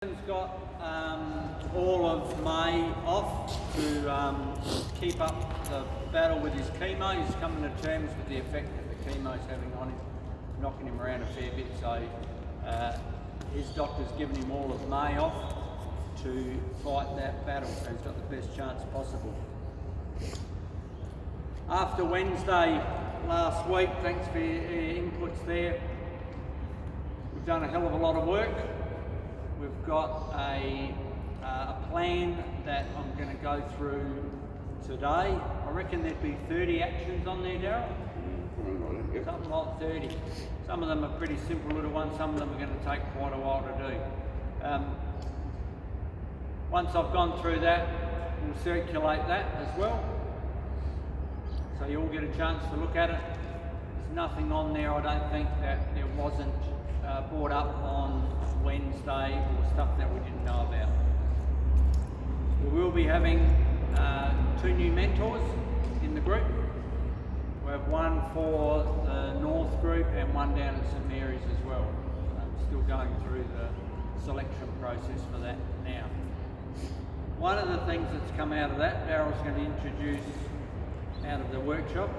He's got all of May off to keep up the battle with his chemo. He's coming to terms with the effect that the chemo's having on him, knocking him around a fair bit. So his doctor's given him all of May off to fight that battle, so he's got the best chance possible. After Wednesday last week, thanks for your inputs there, we've done a hell of a lot of work. We've got a plan that I'm going to go through today. I reckon there'd be 30 actions on there, Daryl? Yep. Something like 30. Some of them are pretty simple little ones, some of them are going to take quite a while to do. Once I've gone through that, we'll circulate that as well, so you all get a chance to look at it. There's nothing on there, I don't think, that there wasn't brought up on Wednesday or stuff that we didn't know about. We will be having 2 new mentors in the group. We have one for the North group and one down at St Mary's as well. I'm still going through the selection process for that now. One of the things that's come out of that, Daryl's going to introduce out of the workshop.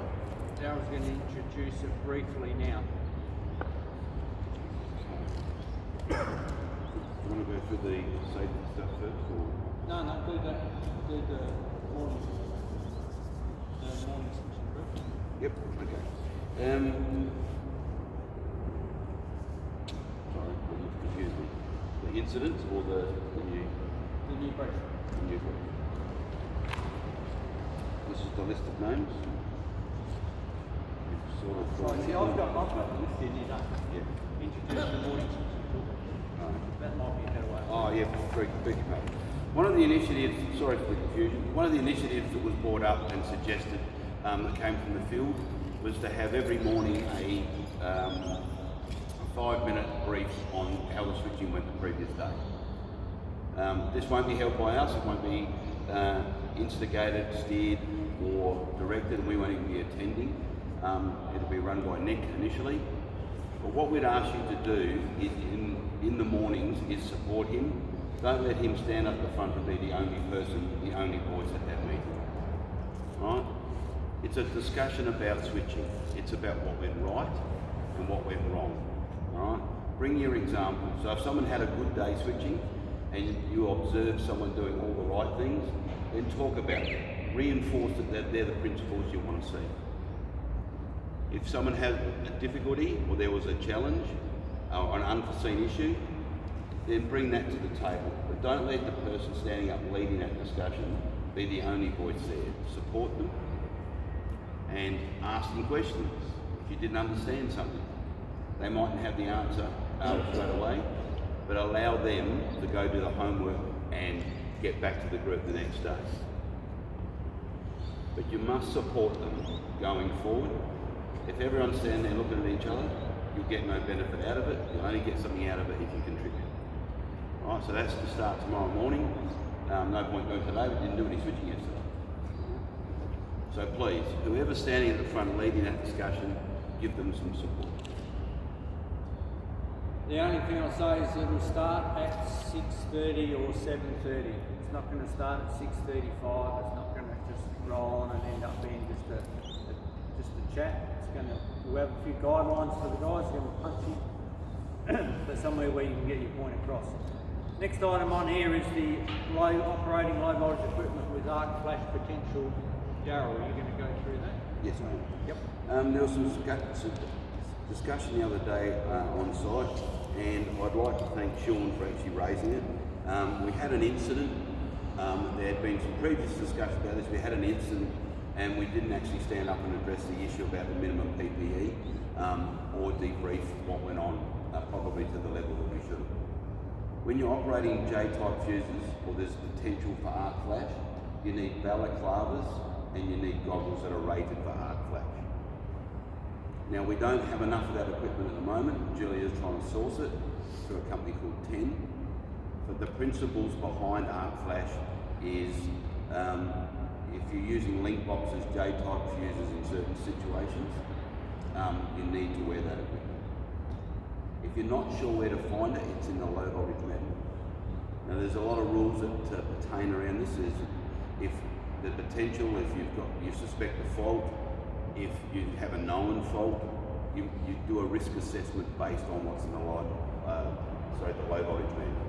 Daryl's going to introduce it briefly now. Do you want to go through the safety stuff first, or? No, do the morning section first. Yep, okay. Sorry, I'm confused. The incidents or the new? The new brief. The new brief. This is the list of names. You've sort of Right, see, I've got the list in here, don't you? Yeah. Introduce the morning section. That might be a better way. Oh yeah, beg your pardon. One of the initiatives, sorry for the confusion, one of the initiatives that was brought up and suggested that came from the field was to have every morning a 5-minute brief on how the switching went the previous day. This won't be held by us, it won't be instigated, steered or directed, and we won't even be attending. It'll be run by Nick initially. But what we'd ask you to do is in the mornings is support him. Don't let him stand up the front and be the only person, the only voice at that meeting. Right? It's a discussion about switching. It's about what went right and what went wrong. Right? Bring your example. So if someone had a good day switching and you observe someone doing all the right things, then talk about it. Reinforce that they're the principles you want to see. If someone had a difficulty or there was a challenge or an unforeseen issue, then bring that to the table. But don't let the person standing up leading that discussion be the only voice there. Support them and ask them questions. If you didn't understand something, they mightn't have the answer straight away, but allow them to go do the homework and get back to the group the next day. But you must support them going forward. If everyone's standing there looking at each other, you'll get no benefit out of it. You'll only get something out of it if you contribute. Right, so that's to start tomorrow morning. No point going today, we didn't do any switching yesterday. So please, whoever's standing at the front leading that discussion, give them some support. The only thing I'll say is it'll start at 6:30 or 7:30. It's not going to start at 6:35. It's not going to just roll on and end up being just a chat. We'll have a few guidelines for the guys, going to punch you, but somewhere where you can get your point across. Next item on here is the operating low voltage equipment with arc flash potential. Daryl, are you going to go through that? Yes, ma'am. Yep. There was some discussion the other day on site, and I'd like to thank Sean for actually raising it. We had an incident. There had been some previous discussion about this. We had an incident and we didn't actually stand up and address the issue about the minimum PPE or debrief what went on, probably to the level that we should have. When you're operating J-type fuses, or there's potential for arc flash, you need balaclavas and you need goggles that are rated for arc flash. Now we don't have enough of that equipment at the moment. Julia's trying to source it through a company called TEN. But the principles behind arc flash is if you're using link boxes, J-type fuses in certain situations, you need to wear that equipment. If you're not sure where to find it, it's in the low voltage manual. Now there's a lot of rules that pertain around this. Is if the potential, if you suspect a fault, if you have a known fault, you do a risk assessment based on what's in the low voltage manual.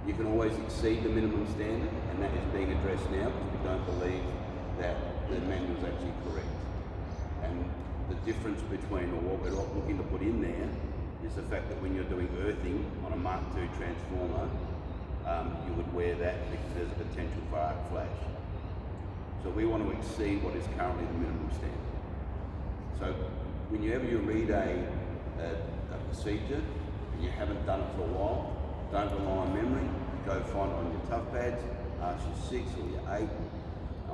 You can always exceed the minimum standard, and that is being addressed now because we don't believe that the manual is actually correct. And the difference between, or what we're looking to put in there, is the fact that when you're doing earthing on a Mark II transformer, you would wear that because there's a potential for arc flash. So we want to exceed what is currently the minimum standard. So whenever you read a procedure and you haven't done it for a while, don't rely on memory. Go find it on your tough pads, ask your 6 or your 8,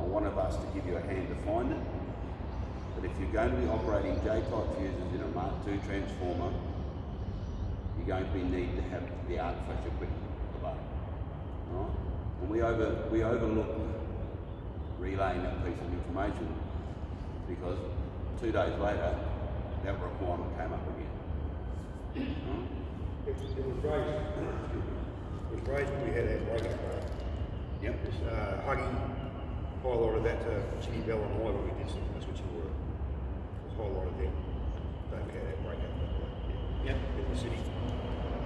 one of us to give you a hand to find it. But if you're going to be operating J-type fuses in a Mark II transformer, you're going to need to have the arc flash equipment below. Right? And we overlook relaying that piece of information because 2 days later, that requirement came up again. Right? It was raised when we had that breakup, right? Yep. Huggy highlighted that to Chitty Bell and I when we did some switching work. It was highlighted then. Don't we had that breakup? Yep. In the city.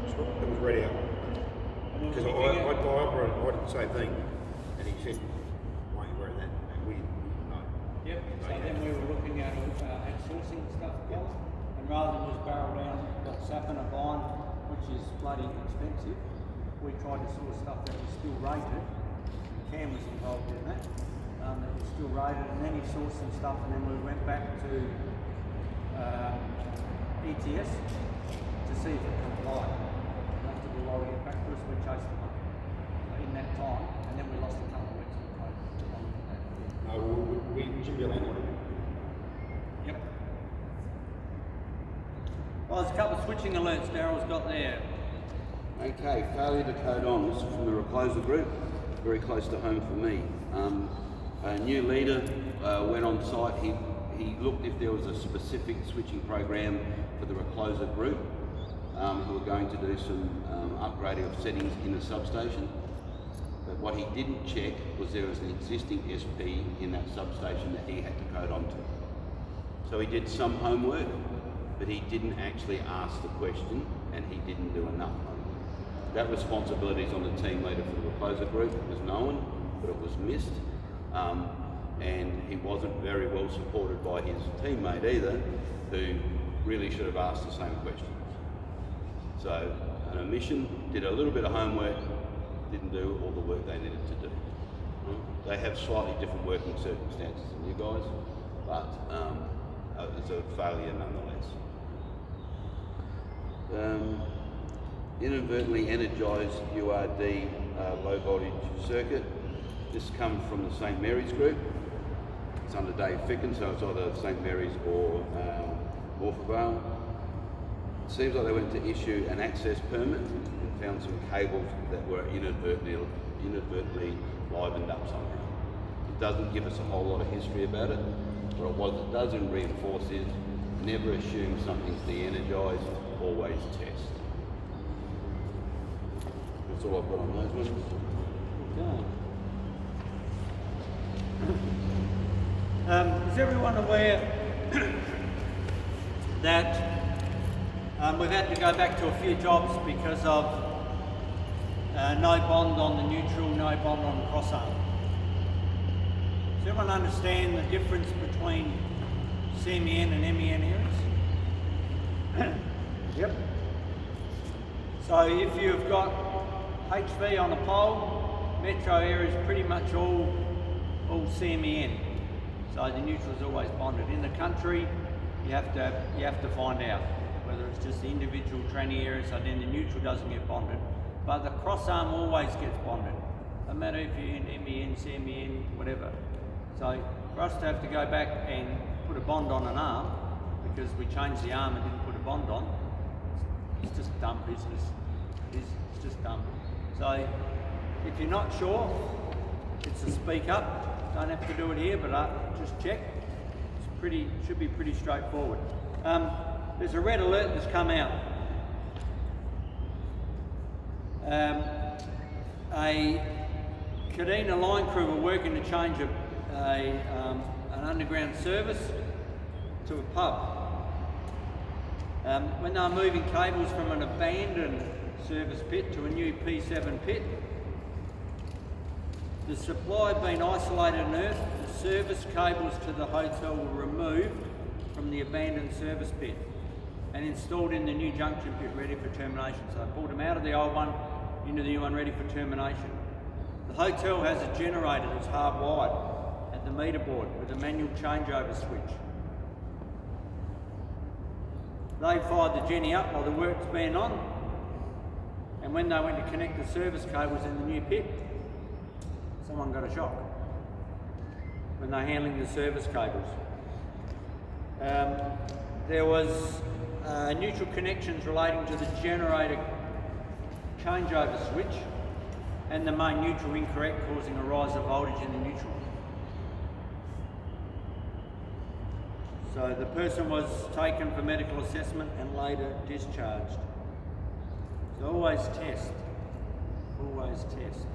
It was read out. Because I did the same thing, and he said, "Why are you wearing that?" And we no. Yep. So then we were looking at outsourcing stuff, and rather than just barrel down got sap and a bind, which is bloody expensive, we tried to source stuff that was still rated. Cam was involved in that. That was still rated, and then he sourced some stuff, and then we went back to ETS to see if it complied. After the lorry get back to us, we chased them up in that time, and then we lost a couple of weeks of code on that. No, we Jim Bell ain't got it. Yep. Well, there's a couple of switching alerts Daryl's got there. Okay, failure to code on. This is from the Recloser group, very close to home for me. A new leader went on site. He looked if there was a specific switching program for the Recloser group who were going to do some upgrading of settings in the substation. But what he didn't check was there was an existing SP in that substation that he had to code onto. So he did some homework, but he didn't actually ask the question, and he didn't do enough homework. That responsibility is on the team leader for the Recloser group. It was known, but it was missed. And he wasn't very well supported by his teammate either, who really should have asked the same questions. So an omission, did a little bit of homework, didn't do all the work they needed to do. They have slightly different working circumstances than you guys, but it's a failure nonetheless. Inadvertently energised URD low voltage circuit. This comes from the St Mary's group. It's under Dave Ficken, so it's either St Mary's or Morphettvale. It seems like they went to issue an access permit and found some cables that were inadvertently livened up somehow. It doesn't give us a whole lot of history about it, but what it doesn't reinforce is never assume something's de-energised, always test. That's all I've got on those ones. Okay. Is everyone aware that we've had to go back to a few jobs because of no bond on the neutral, no bond on the crossarm? Does everyone understand the difference between CMEN and MEN areas? Yep. So if you've got HV on a pole, metro area is pretty much all CMEN. So the neutral is always bonded. In the country, you have to find out whether it's just the individual tranny area, so then the neutral doesn't get bonded. But the crossarm always gets bonded, no matter if you're in MEN, CMEN, whatever. So for us to have to go back and put a bond on an arm, because we changed the arm and didn't put a bond on, it's just dumb business. It's just dumb. So if you're not sure, it's a speak up. Don't have to do it here, but just check. Should be pretty straightforward. There's a red alert that's come out. A Kadina line crew were working to change an underground service to a pub. When they were moving cables from an abandoned service pit to a new P7 pit, the supply had been isolated and earthed. The service cables to the hotel were removed from the abandoned service pit and installed in the new junction pit ready for termination. So they pulled them out of the old one into the new one ready for termination. The hotel has a generator that's hardwired at the meter board with a manual changeover switch. They fired the Jenny up while the work's been on, and when they went to connect the service cables in the new pit, someone got a shock when they're handling the service cables. There was neutral connections relating to the generator changeover switch and the main neutral incorrect, causing a rise of voltage in the neutral. So the person was taken for medical assessment and later discharged. So always test. Always test.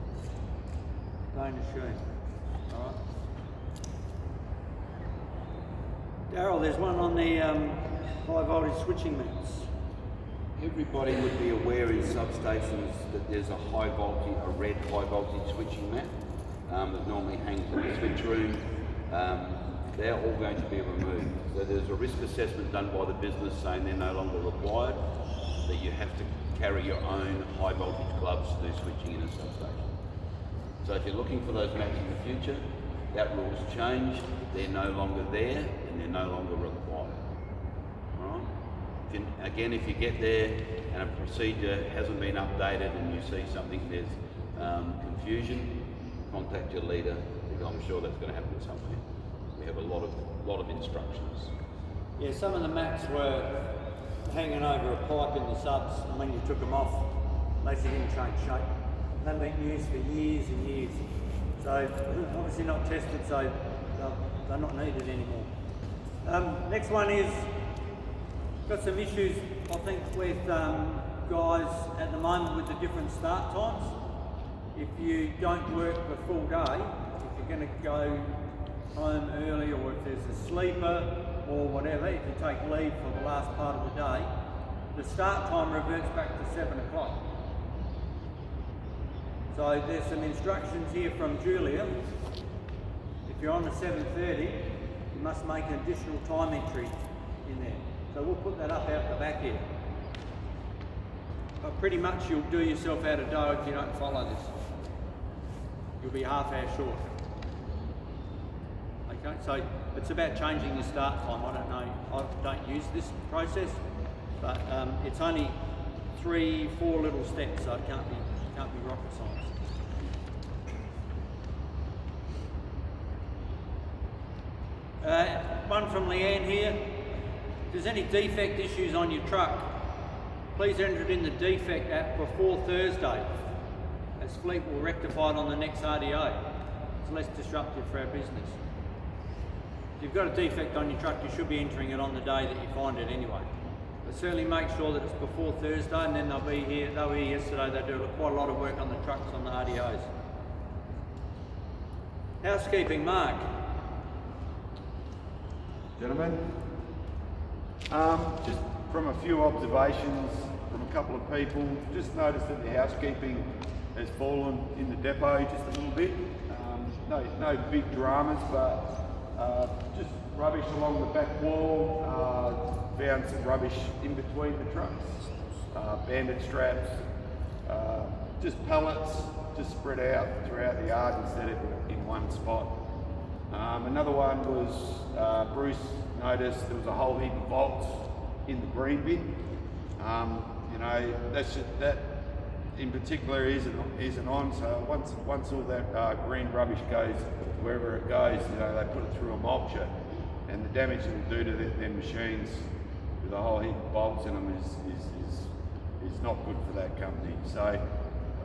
Don't assume. Alright. Daryl, there's one on the high voltage switching mats. Everybody would be aware in substations that there's a red high voltage switching mat that normally hangs in the switch room. They're all going to be removed. So there's a risk assessment done by the business saying they're no longer required, that you have to carry your own high voltage gloves to do switching in a substation. So if you're looking for those mats in the future, that rule's changed. They're no longer there and they're no longer required. All right? Again, if you get there and a procedure hasn't been updated and you see something, there's confusion, contact your leader, because I'm sure that's going to happen at some point. We have a lot of instructions. Yeah, some of the mats were hanging over a pipe in the subs, and when you took them off, they didn't change shape. They've been used for years and years. So obviously not tested, so they're not needed anymore. Next one is, got some issues, I think, with guys at the moment with the different start times. If you don't work the full day, if you're going to go home early, or if there's a sleeper or whatever, if you take leave for the last part of the day, the start time reverts back to 7 o'clock. So there's some instructions here from Julia. If you're on the 7:30, you must make an additional time entry in there. So we'll put that up out the back here. But pretty much you'll do yourself out of dough if you don't follow this. You'll be half hour short. Okay, so it's about changing your start time. I don't know, I don't use this process, but it's only 3-4 little steps, so it can't be rocket science. One from Leanne here. If there's any defect issues on your truck, please enter it in the defect app before Thursday, as Fleet will rectify it on the next RDO. It's less disruptive for our business. If you've got a defect on your truck, you should be entering it on the day that you find it anyway. But certainly make sure that it's before Thursday, and then they'll be here. They were here yesterday. They do quite a lot of work on the trucks on the RDOs. Housekeeping, Mark. Gentlemen, just from a few observations from a couple of people, just noticed that the housekeeping has fallen in the depot just a little bit. No big dramas, but just rubbish along the back wall, found some rubbish in between the trucks, bandit straps, just pallets just spread out throughout the yard instead of in one spot. Another one was Bruce noticed there was a whole heap of bolts in the green bin. You know, that in particular isn't on. So once all that green rubbish goes wherever it goes, you know, they put it through a mulcher, and the damage it will do to them machines with a whole heap of bolts in them is not good for that company. So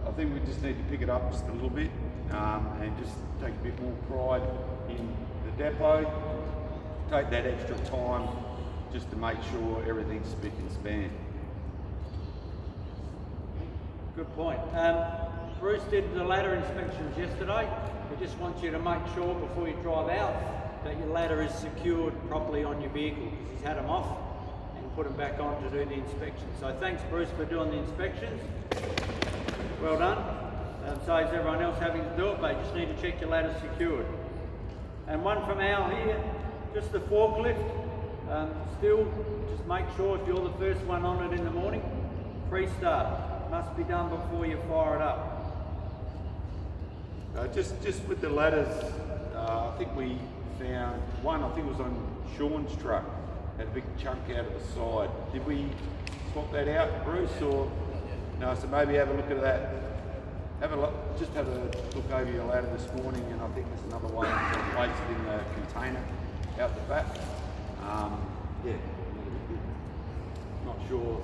I think we just need to pick it up just a little bit and just take a bit more pride in the depot. Take that extra time just to make sure everything's spick and span. Good point. Bruce did the ladder inspections yesterday. We just want you to make sure before you drive out that your ladder is secured properly on your vehicle, because he's had them off and put them back on to do the inspection. So thanks, Bruce, for doing the inspections. Well done. Saves everyone else having to do it, but you just need to check your ladder secured. And one from Al here, just the forklift. Still, just make sure if you're the first one on it in the morning, pre-start. Must be done before you fire it up. Just with the ladders, I think we found one, I think it was on Sean's truck, had a big chunk out of the side. Did we swap that out, Bruce, or? No, so maybe have a look at that. Have a look over your ladder this morning, and I think there's another one placed in the container out the back. Yeah, not sure.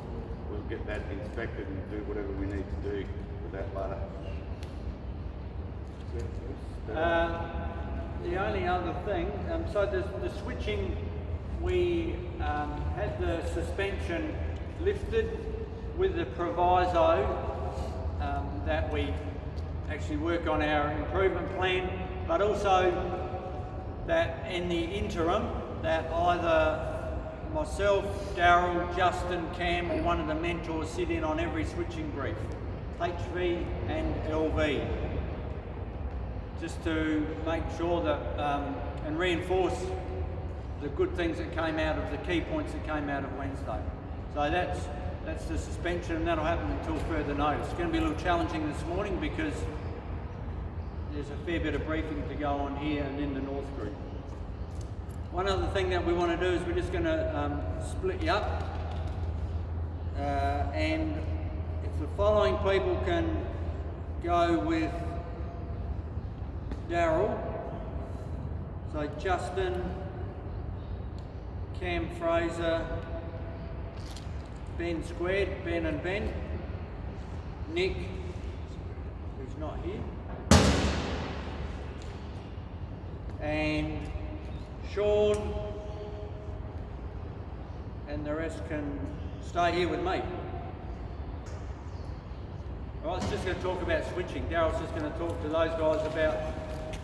We'll get that inspected and do whatever we need to do with that ladder. The only other thing, so the switching, we had the suspension lifted with the proviso that we actually work on our improvement plan, but also that in the interim that either myself, Daryl, Justin, Cam, or one of the mentors sit in on every switching brief, HV and LV, just to make sure that and reinforce the good things that came out of the key points that came out of Wednesday. So that's the suspension, and that'll happen until further notice. It's going to be a little challenging this morning because there's a fair bit of briefing to go on here and in the North Group. One other thing that we want to do is we're just going to split you up, and if the following people can go with Daryl, so Justin, Cam Fraser, Ben Squared, Ben and Ben, Nick, who's not here, and Sean, and the rest can stay here with me. All right, it's just going to talk about switching. Daryl's just going to talk to those guys about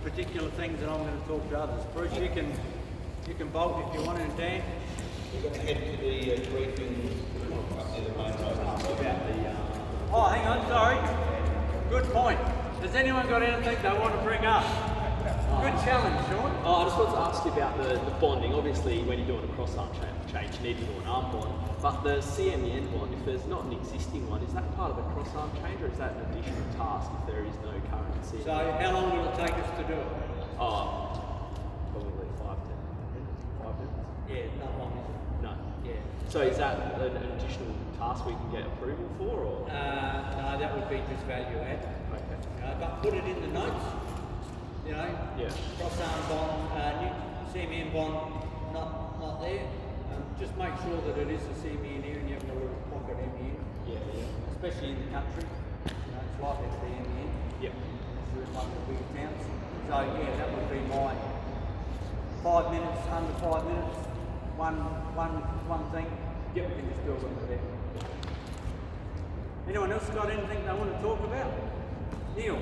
particular things, and I'm going to talk to others. Bruce, you can bolt if you want to, and Dan. We're going to head to the briefing up near the main road. Oh, hang on, sorry. Good point. Has anyone got anything they want to bring up? Good challenge, Sean. I just wanted to ask you about the bonding. Obviously, when you're doing a cross-arm change, you need to do an arm bond. But the CMEN bond, if there's not an existing one, is that part of a cross-arm change, or is that an additional task if there is no current CMEN? So how long will it take us to do it? Probably 5 minutes. 5 minutes? Yeah, not long, is it? No. Yeah. So is that an additional task we can get approval for, or? No, that would be just value add. Okay. But put it in the notes, Yeah. cross-arm bond, new CMN bond, not there. Just make sure that it is a CMN here and you have a little pocket MEN, Yeah. especially in the country. It's likely to be MEN. Yeah. It's like the bigger towns. So yeah, that would be my 5 minutes, under 5 minutes, one thing. Yep, we can just do it when we're there. Anyone else got anything they want to talk about? Neil?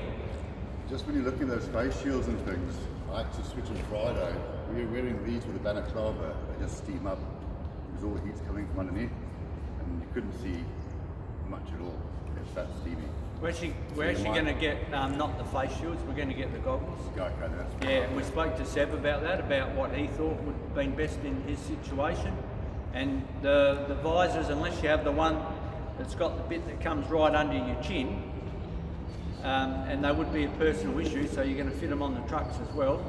Just when you're looking at those face shields and things, I had to switch on Friday. We were wearing these with a balaclava, they just steam up because all the heat's coming from underneath and you couldn't see much at all. It's that steamy. We're actually going to get, not the face shields, we're going to get the goggles. Okay, that's Yeah, and we spoke to Seb about that, about what he thought would have been best in his situation. And the visors, unless you have the one that's got the bit that comes right under your chin, and they would be a personal issue, so you're going to fit them on the trucks as well,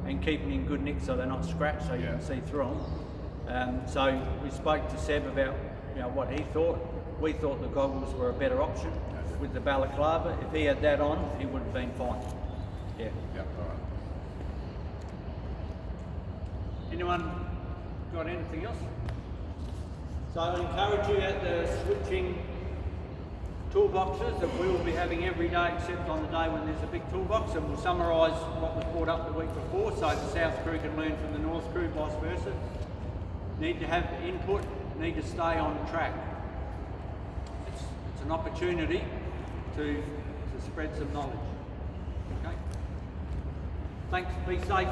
and keep them in good nick so they're not scratched, so you can see through them. So we spoke to Seb about what he thought. We thought the goggles were a better option with the balaclava. If he had that on, he would have been fine. Yeah. Yeah, all right. Anyone got anything else? So I encourage you at the switching toolboxes that we will be having every day except on the day when there's a big toolbox, and we'll summarise what was brought up the week before so the South Crew can learn from the North Crew, vice versa. Need to have input, need to stay on track. It's an opportunity to spread some knowledge. Okay? Thanks, be safe.